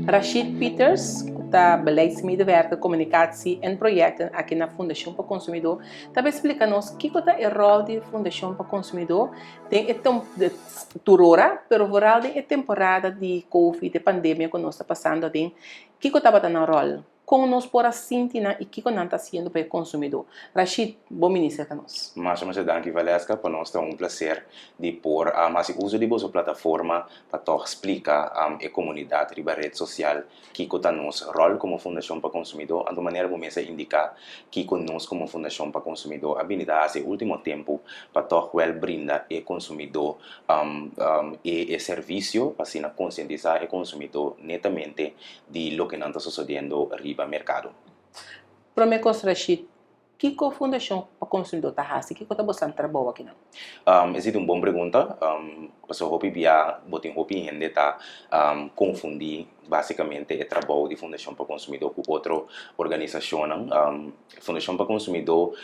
Rashid Peters, da beleidsmedewerker communicatie en projecten aqui na Fundação para o Consumidor, também explica-nos o que é o rol da Fundação para o Consumidor. Tem turora, pero voral tem a temporada de Covid, de pandemia que nós está passando, tem o que está batendo o rol? Como nós por assim e o que nós está fazendo para o consumidor? Rashid, bom ministro para nós. Mas danke Valesca, para nós é prazer de pôr mas uso de vossa plataforma para explicar a comunidade a rede social que está nosso rol como Fundação para Consumidor, de maneira como se indicar que nós como Fundação para Consumidor habilidade esse último tempo para brindar e consumidor e serviço para assim conscientizar o consumidor netamente de lo que não está sucedendo riba mercado. Promecos Rashid, que a Fundação para o Consumidor está fazendo? O que está bastante trabalho aqui? Existe uma boa pergunta. Pastor Hopi Bia, botin Hopi gente está confundir basicamente o trabalho de Fundação para o Consumidor com outra organização. Fundação para o Consumidor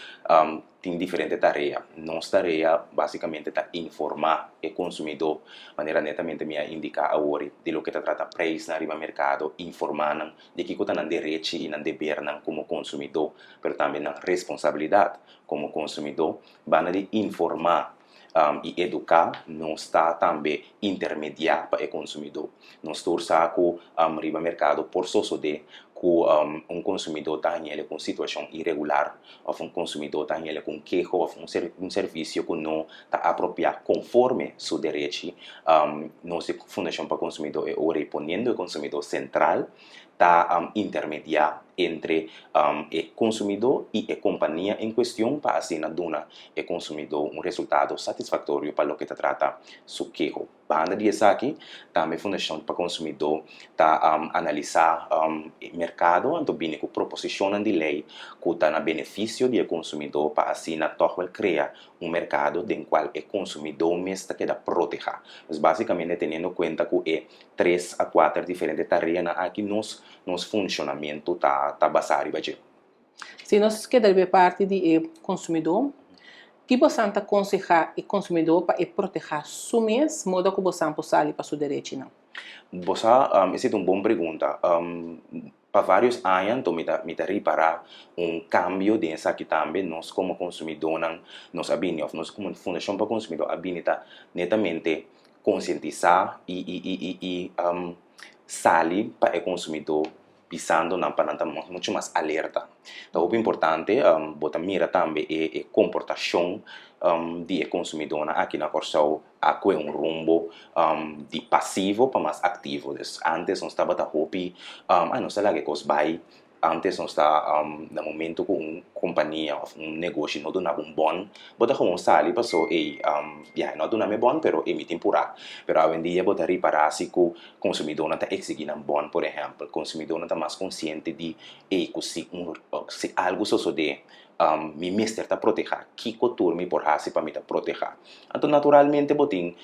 tem diferentes tarefas. Nossa tarefa basicamente é informar o consumidor de maneira netamente me indicar agora de lo que está tratando preço no mercado, informar de que está na direito e na dever como consumidor, mas também na responsabilidade como consumidor, van de informar e educar, não está também intermediar para o consumidor. Não está com o mercado por suceder que consumidor está com situação irregular, ou consumidor está com queixa, ou serviço que não está apropriado conforme seu direito. Nossa Fundação para o Consumidor é hoje ponendo o consumidor central, está intermediar entre o consumidor e a companhia em questão para assim dar ao consumidor resultado satisfatório para o que trata seu queixa. Para disso aqui, também a Fundação para o Consumidor está analisar o mercado, então bem com proposição de lei que está no benefício do consumidor para assim criar mercado em qual o consumidor mesmo queda proteger. Mas basicamente tendo em conta que é 3 a 4 diferentes tarefas aqui nos funcionamento está basado em se nós queremos parte do consumidor, que você aconselhar o consumidor para proteger seu mesmo, modo que você pode para seu direito não? Você, essa é uma boa pergunta. Para vários anos, me reparar cambio desse aqui também, nós como consumidor, nós como Fundação para o Consumidor, habilita netamente conscientizar e sair para o consumidor pisando na pananta muito mais alerta. Então, o importante botar mira também é comportação de consumidor aqui na Corsão a rumbo de passivo para mais ativo. Antes nós estava a hopi, não sei lá que coisa vai. Antes nós está no momento com uma companhia ou negócio não dona bom, bota como sali passou não dona me bom, pero é temporário. Pero hoje em dia bota reparar se o consumidor não está exigindo bom, por exemplo, o consumidor não está mais consciente de se algo suceder. Mi mister está proteger, que cultura me por hasi para me está proteger. Então naturalmente botin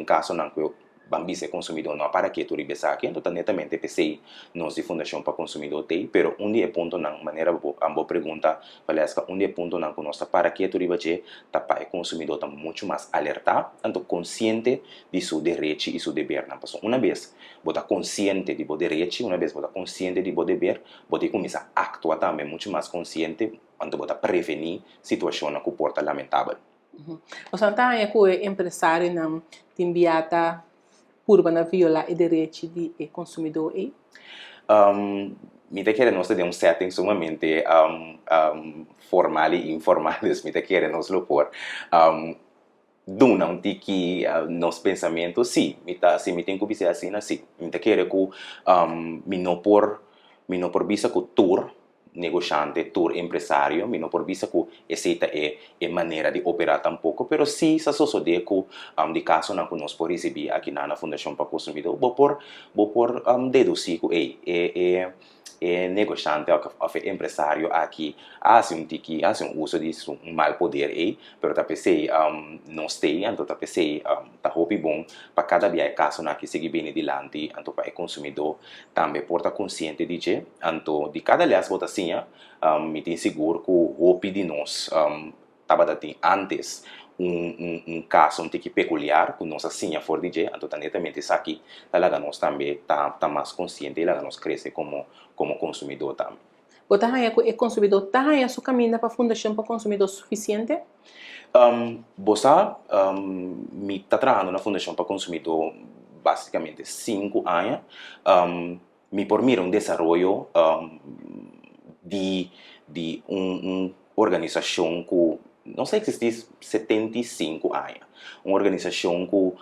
caso não que bambise consumidor não para que tu ribesa aqui, então netamente pensei nós de Fundação para Consumidor tem, pero dia ponto na maneira boa pergunta, Valesca, dia ponto na nossa para que tu ribaje, tá para o consumidor tá muito mais alerta, então consciente de seu direito e seu dever, não passou. Uma vez bota consciente de seu direito, uma vez bota consciente de seu dever, bota começar a actuar também muito mais consciente, então bota prevenir situação que porta lamentável. Você está aí com o empresário não tem biata curva na viola e direito do consumidor aí? Me querem nós ter setting sumamente formal e informal, me querem nós por duna que nos pensamentos, sim, me tem que ser assim, me querem que me não por vista que tour negociante, tour empresário, me não por vista que essa é maneira de operar tampouco, pero sim, se sucede que de caso não que nós por receber aqui na Fundação para o Consumidor, vou por deduzir que negociante ou empresário aqui hace uso de mal poder aí, pero tá pensei não sei, então tá pensei tá hopi bom para cada dia caso na que seguir bem adiante, então para o consumidor também porta consciente de que, então de cada aliás bota assim, me tem seguro que o hopi de nós estava antes caso um tique peculiar com nossa senha for DJ, então netamente isso aqui, lá nós também tá mais consciente e lá nós cresce como consumidor também. Você acha que o consumidor está sua caminho para a fundação para consumidor suficiente? Você me está trabalhando na Fundação para Consumidor basicamente 5 anos. Me por mim um desenvolvimento de organização que não sei se existe 75 anos. Uma organização que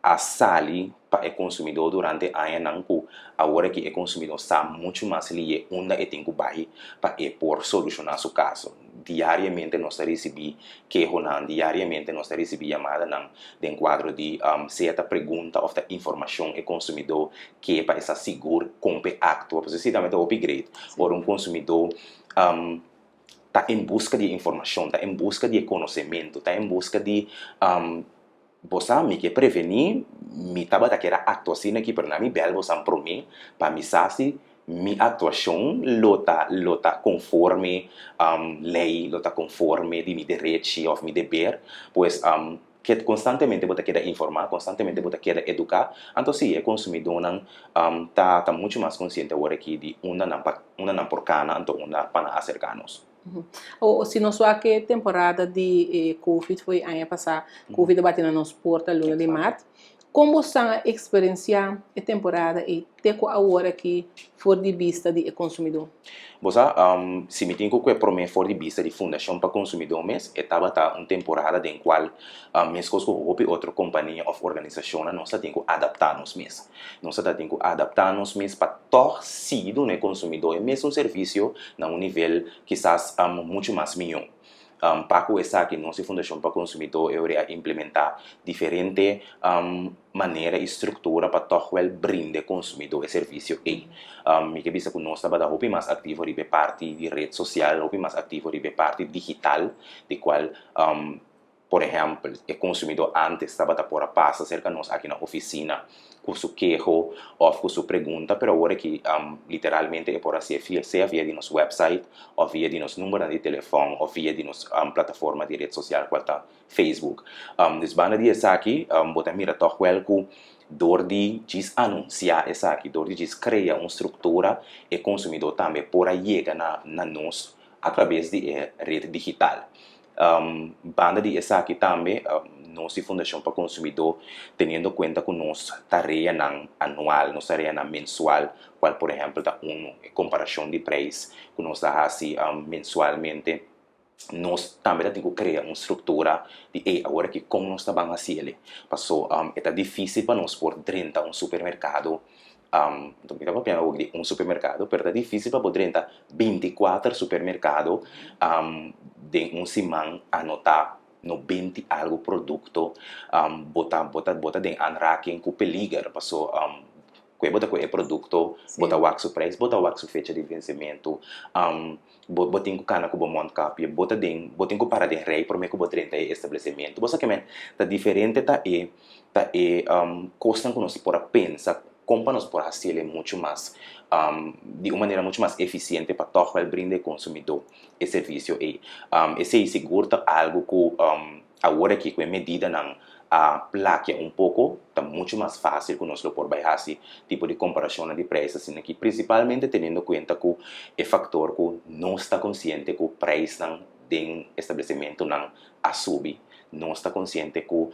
a sali para o consumidor durante anos que agora que o consumidor sabe muito mais ali onde ele tem que ir para por solucionar seu caso. Diariamente nós recebemos queixas, diariamente nós recebemos chamadas de enquadro de certa pergunta ou informação do consumidor que para estar seguro como actua, precisamente o upgrade, por consumidor está em busca de informação, está em busca de conhecimento, está em busca de você me que prevenir, me estava daquela atuação aqui para mim, bel você para mim, para me saber minha atuação lota conforme lei, lota conforme de meu direito ou meu dever, pois que constantemente você quer informar, constantemente você quer educar, então sim, o consumidor tá muito mais consciente agora aqui de onde não por cana, então onde para acercar-nos. Ou se não só que temporada de Covid foi ano passado, Covid bateu na nossa porta, luna de março. Como você experienciar a temporada e ter a hora que for de vista do consumidor? Você, se me tem que prometer for de vista de Fundação para Consumidor mês, estava uma temporada em qual mês que outra companhia ou organização nós temos que adaptar-nos mês. Nós temos que adaptar-nos mês para torcer no consumidor e mesmo serviço a nível quizás muito mais melhor. Para começar que nossa Fundação para Consumidor eu iria implementar diferente maneira e estrutura para tornar brinde consumidor e serviço e me que bisa que nós estamos mais ativo de parte de rede social, mais ativo de parte digital, de qual por exemplo, o consumidor antes estava por passa cerca de nós aqui na oficina com sua queixa ou com sua pergunta, mas agora que literalmente é por assim, seja via de nosso website, ou via de nosso número de telefone, ou via de nossa plataforma de rede social, qual está Facebook. Desbanda de essa aqui, bota mira toch wel que door de anunciar essa aqui, door de criar uma estrutura, o consumidor também por chegar na nós através de rede digital. Banda de essa aqui também, nossa Fundação para Consumidor, tendo em conta que nossa tarefa anual, nossa tarefa mensual, qual, por exemplo, está uma comparação de preços que nós fazemos mensualmente, nós também temos que criar uma estrutura de agora que como nós estamos fazendo. Passou, é difícil para nós por dentro de supermercado. Então, estava pensando de supermercado, mas é difícil para poder entrar 24 supermercados de semana anotar no 20 algo produto, bota de unracking com peligar, passou, bota com o produto, bota o preço, bota o fecha de vencimento, bota em cana com o monte copy, bota em para de rei, por meio que bota em estabelecimento. Você que tá diferente tá custa que nós por pensar como nós por fazer muito mais de uma maneira muito mais eficiente para tornar o brinde consumidor e serviço e esse seguro algo que agora que com a medida não a placa pouco está muito mais fácil que nós por baixar esse tipo de comparação de preços assim aqui principalmente tendo em conta que o fator que não está consciente que o preço não de estabelecimento não sube não está consciente que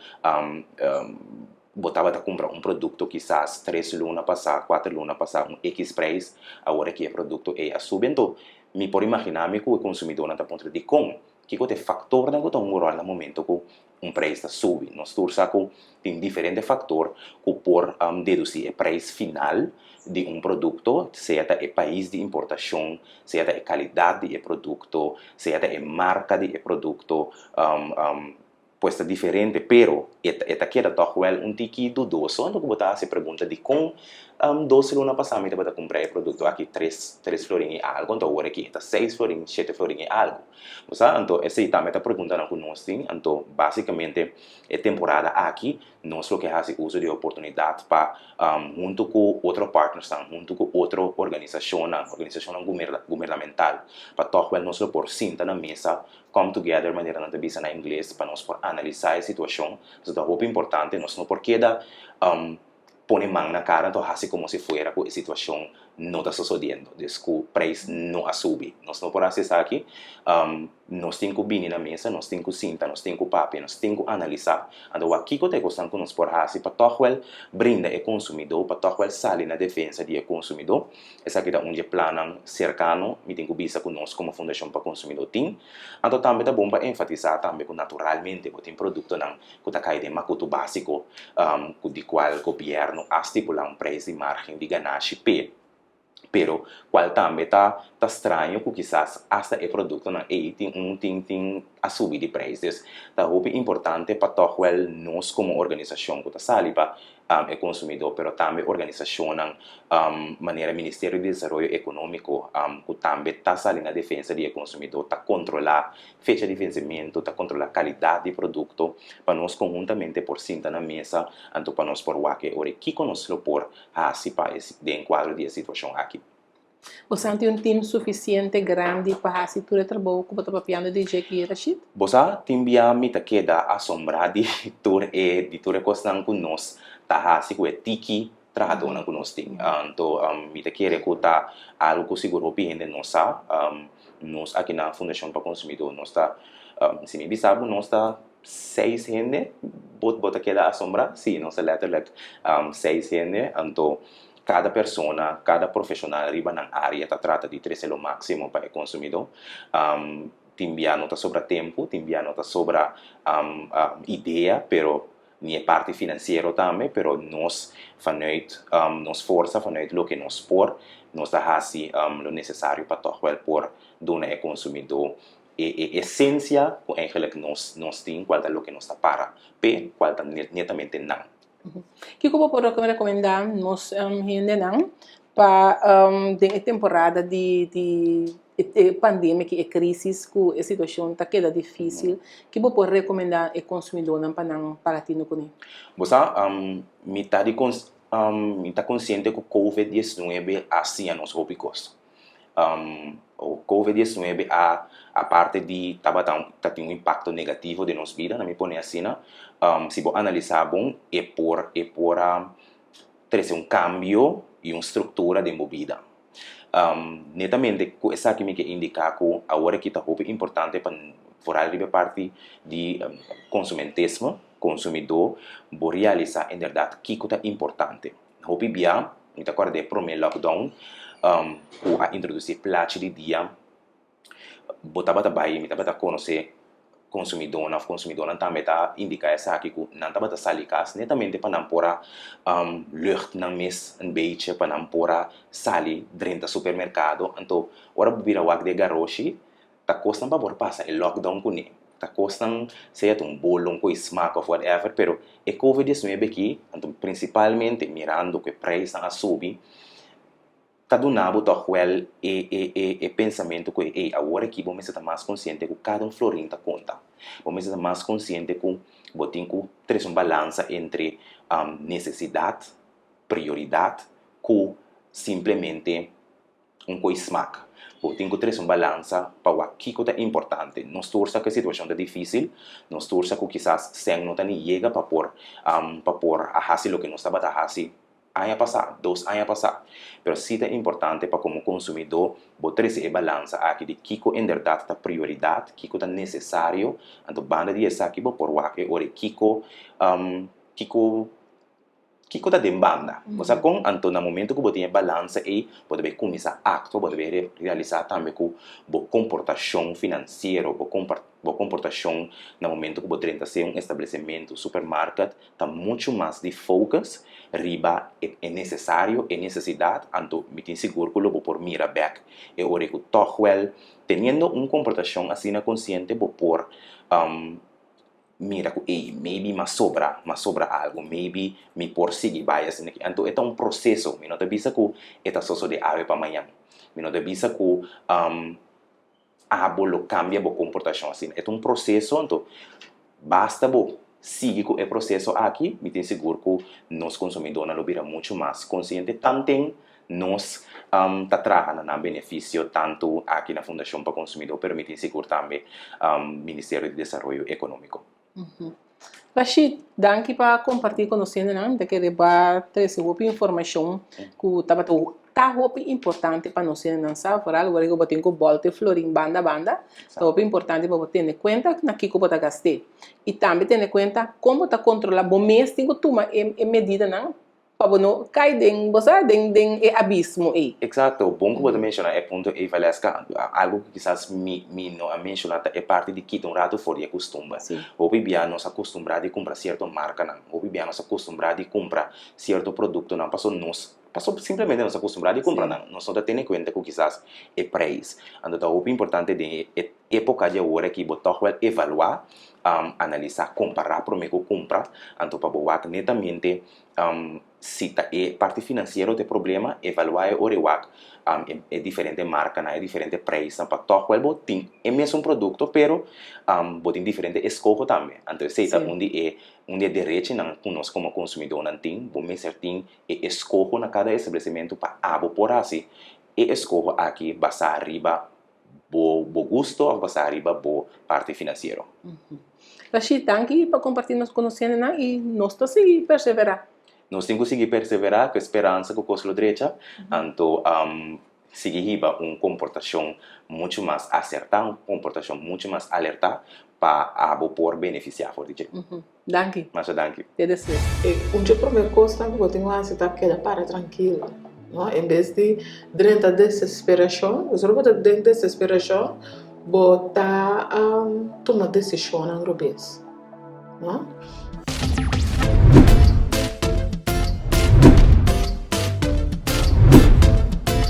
botava a comprar produto quizás 3 lunas passar, 4 lunas passar, X preço, agora que o produto é sube. Então, me pode imaginar que o consumidor não está ponto de como, que o fator não está no momento que preço sube. Nós que tem diferentes fatores que por deduzir o preço final de produto, seja o país de importação, seja a qualidade do produto, seja a marca do produto, pues é diferente, pero esta queda tohuel tiki dudoso, então botar se pergunta de com 12 lunas passada me para comprar produto aqui 3 florin e algo, então agora aqui está 6 florin, 7 florin e algo. Então esse também está perguntando com nós, então basicamente a temporada aqui nós lo que hace uso de oportunidade para junto com outro partners, junto com outra organização governamental, para toch wel nós lo por cinta na mesa, come together, maneira não te bisa na inglês, para nós por analisar a situação. Então, é muito importante, nós não por queda pone mão na cara, então assim como se fuera com a situação não está sucedendo, que o preço não a subir. Nós não podemos acessar aqui, nós temos que vir na mesa, nós temos que cinta, nós temos que papel, nós temos que analisar. Então aqui que te gostam que nós podemos para toch wel brinda o consumidor, para toch wel sair na defesa do consumidor. Essa aqui é um plano cercano, me tenho que visa com nós como Fundação para Consumidor tem. Então também é bom para enfatizar também que naturalmente tem produto não que está caído em macuto básico, de qual o governo a estipular preço de margem de ganância pero qual também tá estranho que quizás hasta o produto não tem a subir de preços. Tá muito importante para toch wel nós como organização que tá sali para o consumidor, pero também organização maneira Ministério de Desenvolvimento Econômico que também tá sali na defesa do consumidor, tá controlar fecha de vencimento, tá controlar qualidade de produto, para nós conjuntamente por cinta na mesa, então para nós por waque ore que conosco por assim para de enquadro de situação aqui. Você tem time suficiente grande para fazer todo o trabalho que você está papando de jeito que Rashid? Você tem bia me tá queda assombrado de toda questão que nós tá assim com tiki trabalhando com nós tem. Então me tá querer que tá algo que seguro bem de nós aqui na Fundação para Consumidor nós tá se me bisabo nós tá 6 gente bota queda assombrado sim nós letter 6 gente então cada pessoa, cada profissional arriba na área trata de trazer o máximo para o consumidor. Timbia não está sobre tempo, timbia não está sobre ideia, pero nem parte financeira também, pero nós vanuit nos força, vanuit o que nós por, nós dá assim o necessário para toch wel por donar ao consumidor a essência que eigenlijk nós temos, qual é o que nós está para, pero qual é netamente não. Que como por recomendar nós gente não para de temporada de pandemia que é crise que a situação está queda difícil que por recomendar o consumidor não para não palatino com ele. Você me está consciente que o COVID-19 assim a nós hobicos. O COVID-19 a parte de tá tem um impacto negativo de nossa vida, na minha opinião assim, se você analisar bom é por trazer um cambio e uma estrutura de movida. Netamente, essa aqui me quer indicar que agora que está muito importante para fora a parte de consumentismo, consumidor, vou realizar em verdade que é importante. Hope bem, me tá acordei para o meu lockdown, a introduzir plate de dia, botava também, me tava conhecer consumidor também tá indicar essa aqui que não tava salikas, netamente para não pôr lucht na mes um beetje para não pôr sali dentro do supermercado, então ora vira o de garoshi, tá custando para passar o lockdown com ele. Tá custando seja um bolão com smack of whatever, pero e COVID-19 aqui, então principalmente mirando que o preço a subir, tá donando toch wel e pensamento que agora que vamos estar mais consciente que cada florim tá conta. Vamos estar mais consciente que botem que ter uma balança entre necessidade, prioridade, que simplesmente smack. Botem que ter uma balança para o que é importante. Nós torça que a situação é difícil, nós torça que quizás sem não nem chega para por a fazer o que nós estava a fazer. Ano passado, 2 anos passados. Pero sí é importante para como consumidor botar essa balança aqui de que em verdade é prioridade, que é necessário, então banda de essa aqui por o que está demanda. Você com então no momento que você tem balança aí pode começar acto, pode realizar também com a comportação financeira, a comportação no momento que você tenta ser um estabelecimento, supermercado, está muito mais de focus, riba é necessário, é necessidade, então me tem seguro que eu vou por mira back, e ora que toch well, tendo uma comportação assim na consciente, vou por mira que maybe me sobra algo, maybe me por seguir bias aqui. Então é um processo, me não te bisa que é só de ave para amanhã, me não te bisa que bolo cambia a comportação assim. É um processo, então basta sigue com o processo aqui, me tem seguro que nós consumidores não vira muito mais consciente, tanto nós tá trabalhando na benefício tanto aqui na Fundação para Consumidor, mas me tem seguro também Ministério de Desenvolvimento Econômico. Rashid, danke para compartilhar conosco, né? De que trazer uma informação que estava importante para nós, não sabe? Por algo que eu tenho que voltar florim banda, é importante para ter em conta na que eu vou gastar. E também ter em conta como está controlar bom mês, tem que tomar medida, não? Para não cair dentro do abismo aí. Exato, bom que você mencionar é ponto e valesca algo que quizás me não mencionar é parte de que um rato fora de costume. O bibia nos acostumbrado a comprar certa marca não, o bibia nos acostumbrado a comprar certo produto não, passou simplesmente nos acostumbrado a comprar não, nós só tendo em conta que quizás é preço. Então o importante de época de agora que você vai evaluar, analisar, comparar para o que compra, então para botar netamente se é parte financeira do problema, evaluar o reward é diferente marca, é diferente preço, para todo o botim é mesmo produto, pero botim diferente escolha também. Então se é onde é direito não nós como consumidor não tem, bom me certinho é escolha na cada estabelecimento para abo por assim, e escolha aqui basta arriba bo gosto ou basta arriba bo parte financeira. Rashid, danke para compartilhar com nós e nós seguir perseverar. Nós temos que seguir perseverar com esperança com o direito, então seguir uma comportação muito mais acertada, uma comportação muito mais alerta para por beneficiar for DJ. Danke. Mas danke. Uma primeira coisa que eu tenho a citar que é para tranquila, não? Em vez de dentro da desesperação, você não pode dentro da desesperação botar tomar decisão na vez, não?